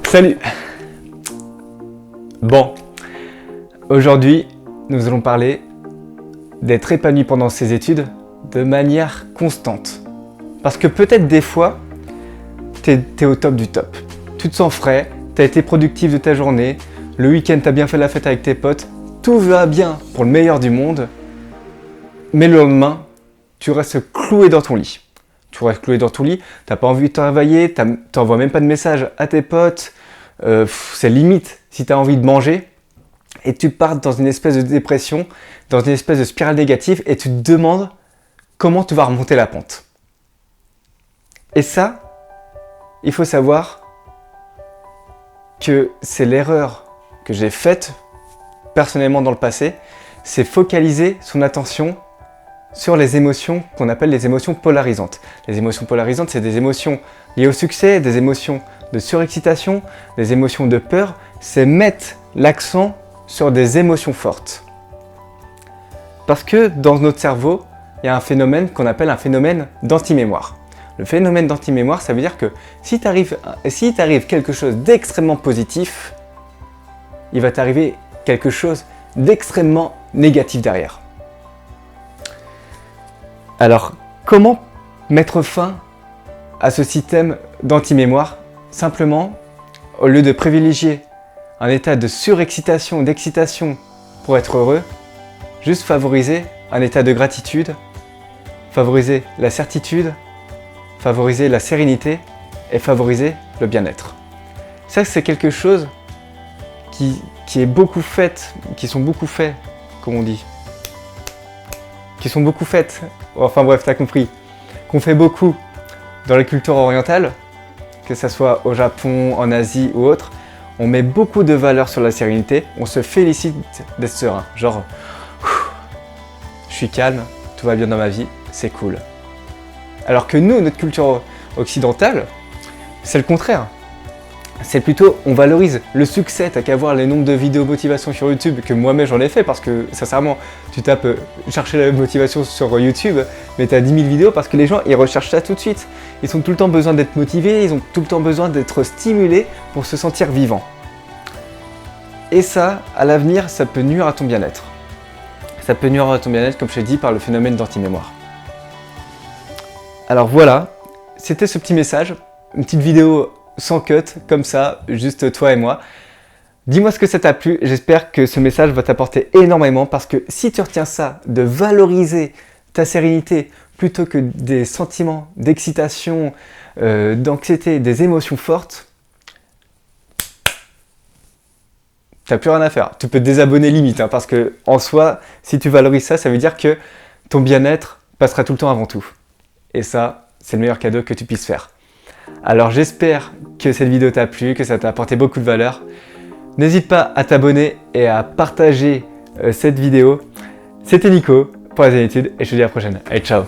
Salut! Bon, aujourd'hui, nous allons parler d'être épanoui pendant ses études de manière constante. Parce que peut-être des fois, t'es au top du top. Tu te sens frais, t'as été productif de ta journée, le week-end t'as bien fait la fête avec tes potes, tout va bien pour le meilleur du monde, mais le lendemain, tu restes cloué dans ton lit. Tu restes cloué dans ton lit, t'as pas envie de te réveiller, t'envoies même pas de message à tes potes, c'est limite si t'as envie de manger, et tu pars dans une espèce de dépression, dans une espèce de spirale négative, et tu te demandes comment tu vas remonter la pente. Et ça, il faut savoir que c'est l'erreur que j'ai faite personnellement dans le passé, c'est focaliser son attention sur les émotions qu'on appelle les émotions polarisantes. Les émotions polarisantes, c'est des émotions liées au succès, des émotions de surexcitation, des émotions de peur. C'est mettre l'accent sur des émotions fortes. Parce que dans notre cerveau, il y a un phénomène qu'on appelle un phénomène d'anti-mémoire. Le phénomène d'anti-mémoire, ça veut dire que si t'arrive quelque chose d'extrêmement positif, il va t'arriver quelque chose d'extrêmement négatif derrière. Alors, comment mettre fin à ce système d'anti-mémoire? Simplement, au lieu de privilégier un état de surexcitation, d'excitation pour être heureux, juste favoriser un état de gratitude, favoriser la certitude, favoriser la sérénité et favoriser le bien-être. Ça, c'est quelque chose qui sont beaucoup faites, enfin bref, t'as compris, qu'on fait beaucoup dans la culture orientale, que ce soit au Japon, en Asie ou autre. On met beaucoup de valeur sur la sérénité, on se félicite d'être serein, genre je suis calme, tout va bien dans ma vie, c'est cool. Alors que nous, notre culture occidentale, c'est le contraire. C'est plutôt, on valorise le succès, t'as qu'à voir les nombres de vidéos motivation sur YouTube, que moi-même j'en ai fait, parce que sincèrement, tu tapes chercher la motivation sur YouTube, mais t'as 10 000 vidéos parce que les gens, ils recherchent ça tout de suite. Ils ont tout le temps besoin d'être motivés, ils ont tout le temps besoin d'être stimulés pour se sentir vivants. Et ça, à l'avenir, ça peut nuire à ton bien-être. Ça peut nuire à ton bien-être, comme je t'ai dit, par le phénomène d'anti-mémoire. Alors voilà, c'était ce petit message, une petite vidéo sans cut, comme ça, juste toi et moi. Dis-moi ce que ça t'a plu, j'espère que ce message va t'apporter énormément parce que si tu retiens ça, de valoriser ta sérénité plutôt que des sentiments d'excitation, d'anxiété, des émotions fortes, t'as plus rien à faire. Tu peux te désabonner limite, parce que en soi, si tu valorises ça, ça veut dire que ton bien-être passera tout le temps avant tout. Et ça, c'est le meilleur cadeau que tu puisses faire. Alors j'espère que cette vidéo t'a plu, que ça t'a apporté beaucoup de valeur. N'hésite pas à t'abonner et à partager cette vidéo. C'était Nico pour les études et je te dis à la prochaine. Allez, ciao!